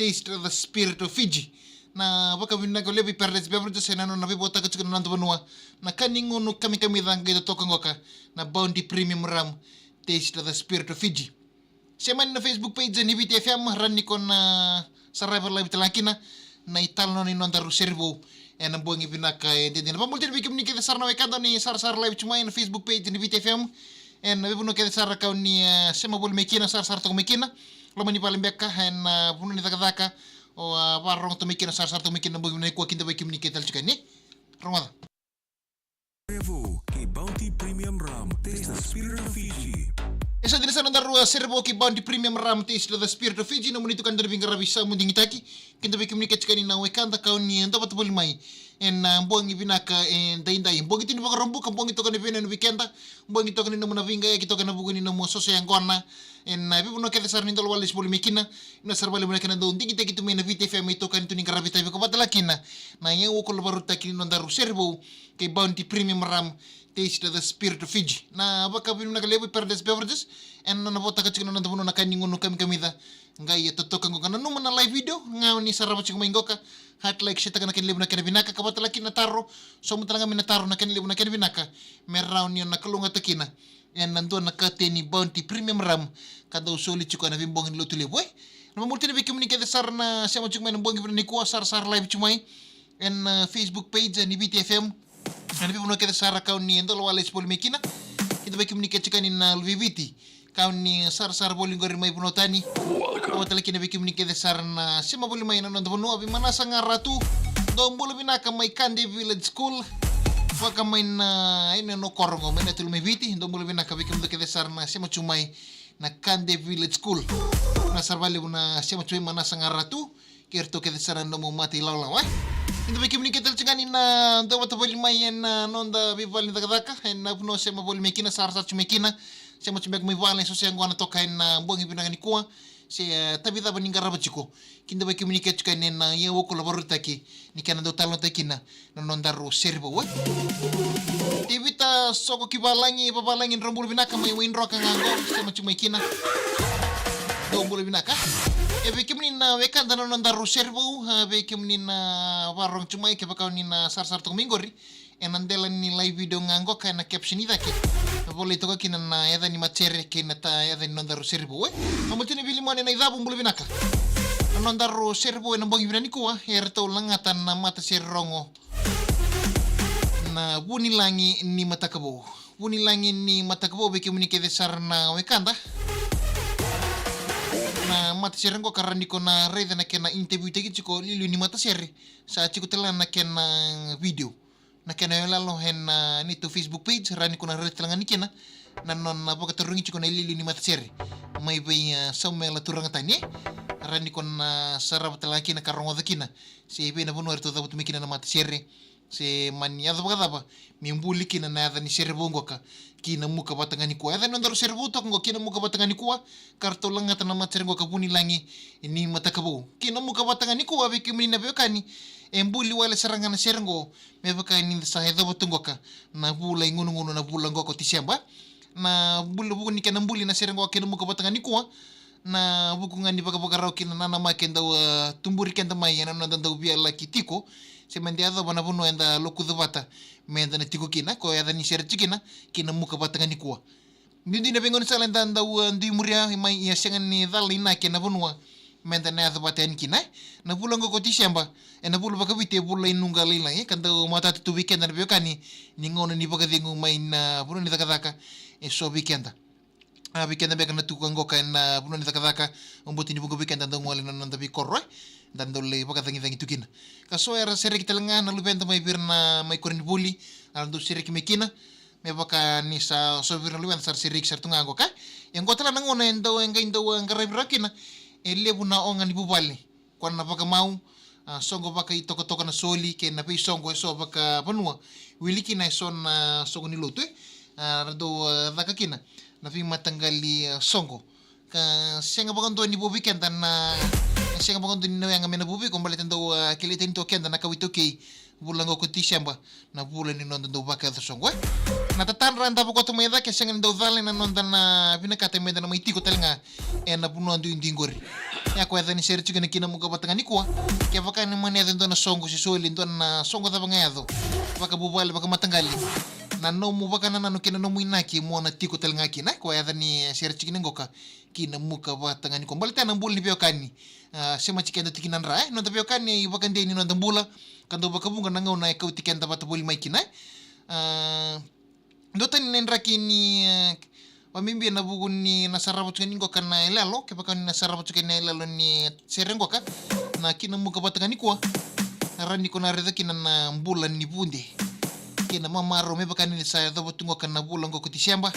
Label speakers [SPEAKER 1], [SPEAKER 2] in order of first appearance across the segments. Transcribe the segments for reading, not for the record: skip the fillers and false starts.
[SPEAKER 1] taste the spirit of Fiji. Na baka vinagolea viperdes beverages na na vibota katika nanto banua na kaningo no kami dhanga ito toka ngoka na Bounty Premium Rum taste the spirit of Fiji. Siyaman na Facebook page ni BTFM rani ko na sa rival live talakina na italo ni nonda ruservo en buang ibinaka din na pamulti ni bikim ni kita sarna wekado ni sar live cuma na Facebook page ni BTFM en bibuno kita sar ka ni sema bol mekina sar to mekina lo mani palembeka en buno ni takadaka o barrong to mikina sar to mikina bugi na ko kinda bikim ni kita chikani romada
[SPEAKER 2] Servo kay Bounty Premium Rum taste the spirit of Fiji.
[SPEAKER 1] Esa din sa nandarua servo kay Bounty Premium Rum taste the spirit of Fiji na munito kan dalbing garabisa munding itaki kinda bikim ni kita chikani na wekanda kauni ndo pat mai en buang ibinaka en dainday buang itu ni bagarombu buang itu kan ibina no weekenda buang itu kan ni mo na vinga kito kan bugo ni mo so yang gona en bibuno kete sar ni dolwal is mikina na sarbali mo kan do ndigi te kitu me na VTFM ito kan tuning karabita ko batalakina na yang ko baruta kin no daru servo kay Bounty Premium Rum taste the spirit of Fiji na baka binu nakalebu perdes beverages en na bota ka chikno na buno na kaningo no kamida ngai totoka ngo kana numa na live video ngao ni saraba chikmo ingoka hat like shita kana kinlebu na kinabinaka kabatalaki na taro so mo talaga minataro na kinlebu na kinabinaka meround yon na kalunga takina en nando nakate ni Bounty Premium Rum kada usuli chiko na vimbong ni lutuli boy na multi na bikim ni kede sar na siya mo chikmo na bongi ni ko sar live chumai en Facebook page ni BTFM na bibuno kede sar account ni ndolo wala spol mekina kita bikim ni kede chikani na LVVT kaun ni sar boli ngori mai punotani o talaki na bikim ni kede sar na sima boli mai na nondo no abi manasa nga ratu do boli binaka mai Kande Village School waka mai na ina no korongo mai na tulmi viti do boli binaka bikim do kede sar na sima chumai na Kande Village School na sar bali na sima chumai manasa nga ratu kerto kede sar no mo mati lawlaw Hindi bikim ni kede chingani na do wata boli mai na nonda bibal ni takadaka na puno sima boli mekina sar chumekina siya mo chimeg may wala so siya ngwana to kain na buang ibinanga ni kuwa siya tabi taba ning garaba chiko kinda ba communicate kain na yewo ko laborita ki ni kana do talon takina na nondaro servo wa tibita soko kibalangi babalangin rombul binaka may win rock ngango siya mo chumekina do mbul binaka e bikim ni na wekanda na nondaro servo bikim ni na warong chumay ke bakaw ni na sar to mingori enandela ni live video ngango kain na caption idake boleh itu kina na yada ni macere kina ta yada ni nondaru serbo mamutini bili mo na idabu mbulu binaka nondaru serbo na bongi binani kuwa erto langatan na mata serrongo na bunilangi ni matakabo beki munike desar na wekanda na mata serrongo karani ko na reda na kena interview tegi chiko lilu ni mata serre sa chiko telan na kena video na kena lalo hen ni to Facebook page rani ko na retlangan ni kena na non na paka turungi chiko na ilili ni matsere may bay sa mela turang tani rani ko na sarap talaki na karongo dakina si ibe na buno erto dapat mikina na matsere si manya daba mimbuli kina na ni serbo ngoka kina muka batangan ni kuwa non daro serbo to ngo kina muka batangan ni kuwa karto langata na matsere ngoka buni langi ini matakabo kina muka batangan ni kuwa biki na bekani embuli wala serangan serengo mebaka ni sa hedo botungoka na bula ngunu na bula ngoko tisamba na bulu buku ni kana buli na serengo kena muka batangan ni kuwa na buku ngani baka rau kina nana makenda tumburi kenda mai na nanda dau bia laki tiko se mendiado bana buno enda loku dubata menda na tiko kina ko ya ni ser kina muka batangan ni kuwa Hindi na bengon sa landan daw di muria may iasengan ni dalina kena bunwa menda na dubata kina na bulang ko tisamba na bulu baka bite bulu inunga lila kanda mata tu weekend na biokani ningono ni baka dingu may na buno ni takadaka so weekend weekend beka na tukang go kan buno ni takadaka umbuti ni bugo weekend anda ngwali na nanda bikorro dan dole baka tangi tukin kaso era sere kitalenga na lubenta may birna may korin buli ando sere kimekina may baka ni sa so birna lubenta sar sere sar tunga go ka yang kota lang ngona endo ang karabrakina lebu na ongan ni bubali kwan na baka mau songo baka itoko na soli ke na pe songo so baka panua wiliki na son songo ni loto rado dakakina na fi matanggali songo ka senga baka ndo ni bobi kenda na senga baka ndo ni na yang amena bobi kombali tendo kilite into kenda na kawito ke bulango ko tisamba na bulan ni nondo baka songo na tatan randa bako to meda ke senga ndo vale na nonda na pinakate meda na maitiko talinga na puno ndo indingori ya ko edha ni ser chikene kina muka batangani kwa ke baka ni mane edha ndona songo si soli ndona songo da bangayado baka bubale baka matangali na no mu baka na no kina no muinaki mo na tiko tel ngaki na ko edha ni ser chikene ngoka kina muka batangani kwa balita na mbuli bio kani sema chikenda tikinan ra no da bio kani baka ndeni no da mbula kando baka bunga na ngau na ka tikenda bata boli mai kina ndota ni nendra kini wamimbi na bugu ni nasarabu tukani ngoka na elalo ke baka ni nasarabu tukani na elalo ni serengoka na kina muka batangani kwa rani ko na reda kina na mbula ni bunde kina mamaro me baka ni sa da botungo kana bula ngoko Disemba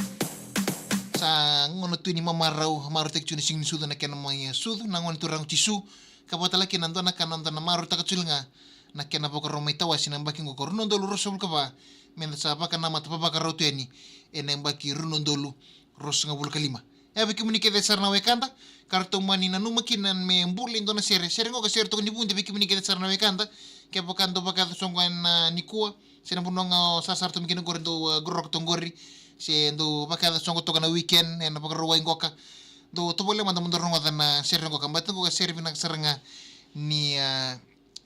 [SPEAKER 1] sa ngono tu ni mamarau maru tek tuni sing sudu na kena mai sudu na ngono turang tisu ka batala kina ndona kana ndona maru takatulnga na kena boko romai tawasi na mbaki ngoko runondolu rosul ka ba men sa baka na mata baka roteni ene mbaki runondolu ros nga bulu kalima ya biki munike de sarna wekanda karto mani na numakinan me mbuli ndona sere ngo sere to ni bunde biki munike de sarna wekanda ke bokando baka songo na nikua sena bunonga sasar to mikino gordo gorok to ngori se ndo baka songo to kana weekend en baka rowa ngoka do to bole manda mundo rongo na sere ngoka mbata ngo sere bina saranga ni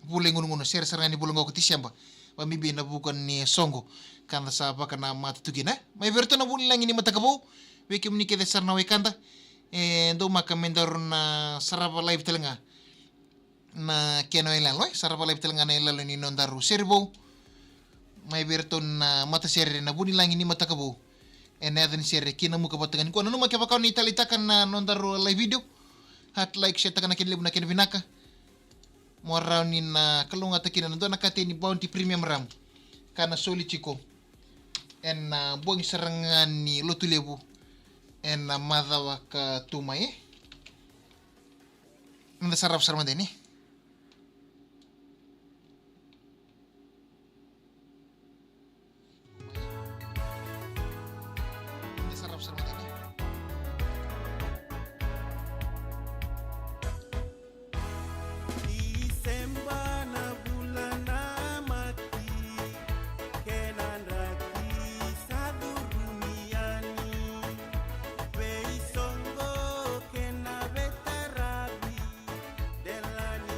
[SPEAKER 1] bule ngono sere saranga ni bulu ngoko Disemba wa mibi na bukan ni songo kanda sa baka na matutugina may berto na buli lang ini matakabo wiki munike de sarna wekanda ndo makamendor na saraba live telenga na keno ilalo saraba live telenga na ilalo ni nondaru serbo may berto na mata sere na buni lang ini matakabo adin sere kina muka batangan ko nanu makapakaw ni talitakan na nondaru live video hat like share takan kinlib na kinvinaka mo raw ni na kalunga takina ndo nakate ni Bounty Premium Ram kana soli chiko en buang serangan ni lotulebu en madhawa ka tumai nda sarap sarmadeni nda sarap sarmadeni
[SPEAKER 3] Disemba na bulan mati kenan raki sadu duniani bei songo kena betarabi delani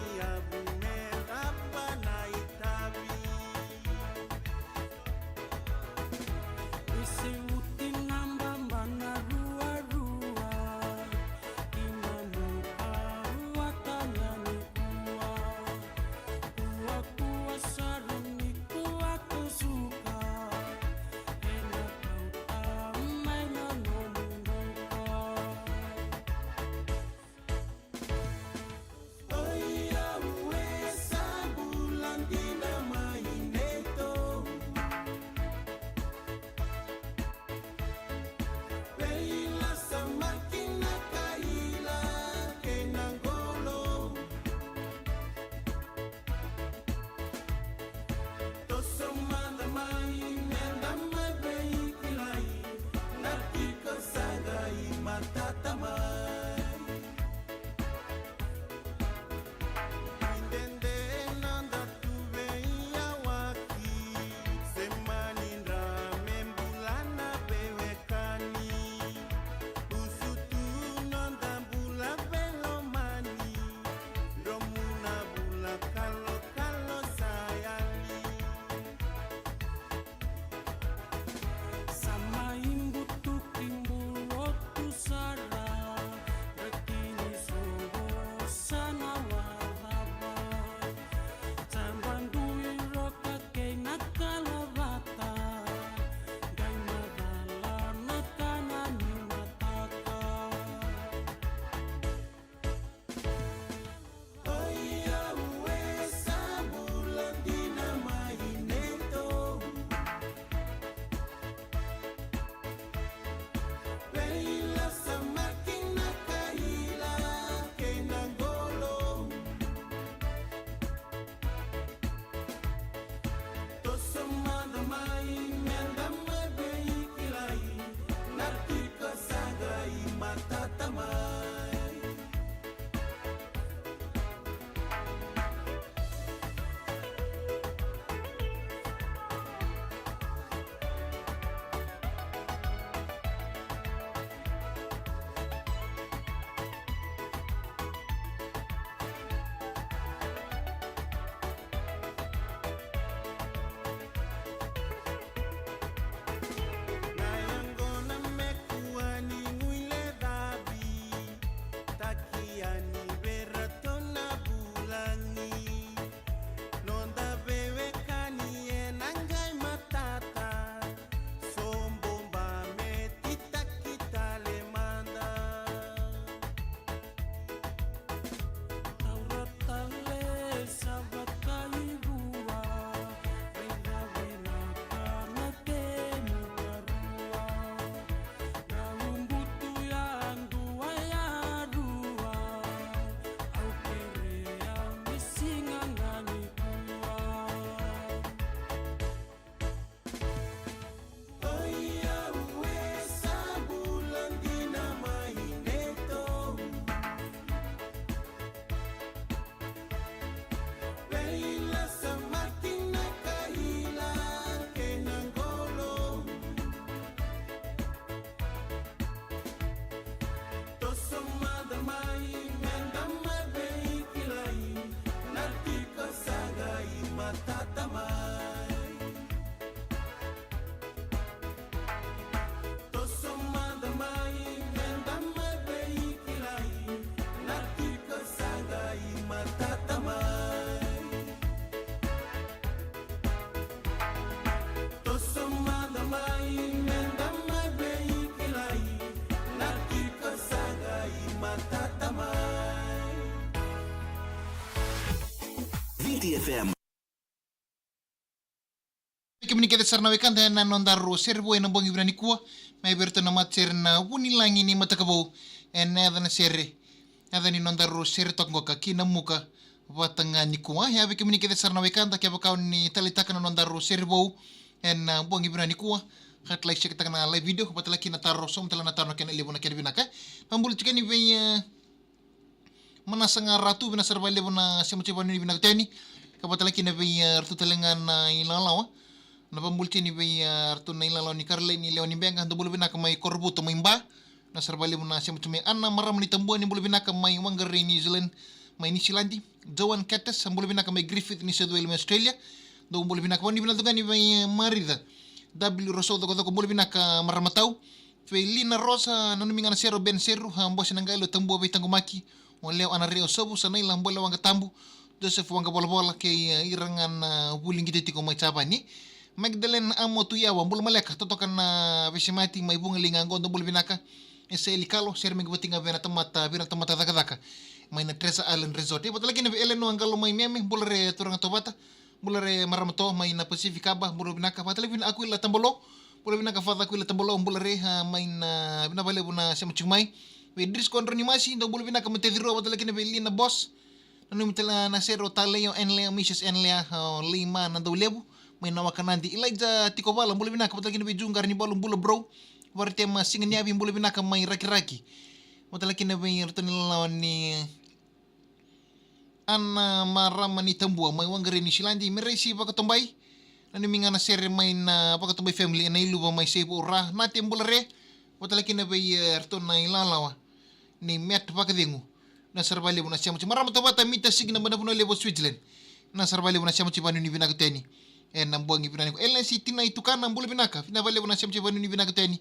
[SPEAKER 4] City FM.
[SPEAKER 1] Komunikasi sarna wekanda na nondaro serbo en bongi brani kuwa mai berto na matser na wuni langi ni matakabo en na serre adani nondaro serre tok kina muka watanga ni kuwa ya be komunikasi sarna wekanda kya bakau ni talitaka na nondaro serbo en bongi brani kuwa hat like shek na live video batala kina taro som tala na taro kena lebu na kena binaka pambul chikani be mana sanga ratu bina serba lebu na semuche bani bina teni kabatala kina be ratu talengan ilalawa na pambulti ni bay arto na ilalaw ni Carly ni Leon ni Benga do bulubina ka may korbuto may imba na sarbali mo na siya mo anna maram ni tambuan ni bulubina ka may Whangarei New Zealand may New Zealandi Joan Cates ang bulubina ka may Griffith ni South Wales Australia do bulubina ka ni binadugan ni bay Marida W Rosso do ko bulubina ka maramataw Felina Rosa nanuminga na Zero Ben Zero ang boss ng galo tambo bay tangumaki o leo anareo sobu sa nailang bola wang katambo Joseph wang bola kay irangan buling kititi ko may chapa ni Magdalene amo tuyawa bul maleka totokan na besimati may bungalinga gondo bul binaka ese likalo ser mig batinga bena tamata daka may na Teresa Island Resort but lagi na eleno angalo may meme bulare turang tobata bulare maramato may na Pacifica ba bul binaka patali bin aku ila tambolo bul binaka fata aku ila tambolo bulare may na binabale buna sa muchumay we dris kontro ni masi do bul binaka matediro but lagi na belina boss nanu mitala na zero taleo enlea Mrs. enlea lima na do lebu may nawakan nandi Elijah Tikobala bula binaka patalaki na bijungar ni balong bula bro warte masing niabi bula binaka may raki-raki patalaki na may rito nilalawan ni Anna Marama ni Tambua may Whangarei ni Silandi may resi pakatumbay nanuminga na sere may na pakatumbay family na iluba may sebo ura natin bula re patalaki na may rito na ilalawa ni Met pakadingo na sarbali mo na siya mo marama tabata mita sig na manapuno lebo Switzerland na sarbali mo na siya mo chibano ni binakuteni en nambuangi binani ko LNC tina itukan nambul binaka finavale bona semche banu ni binaka teni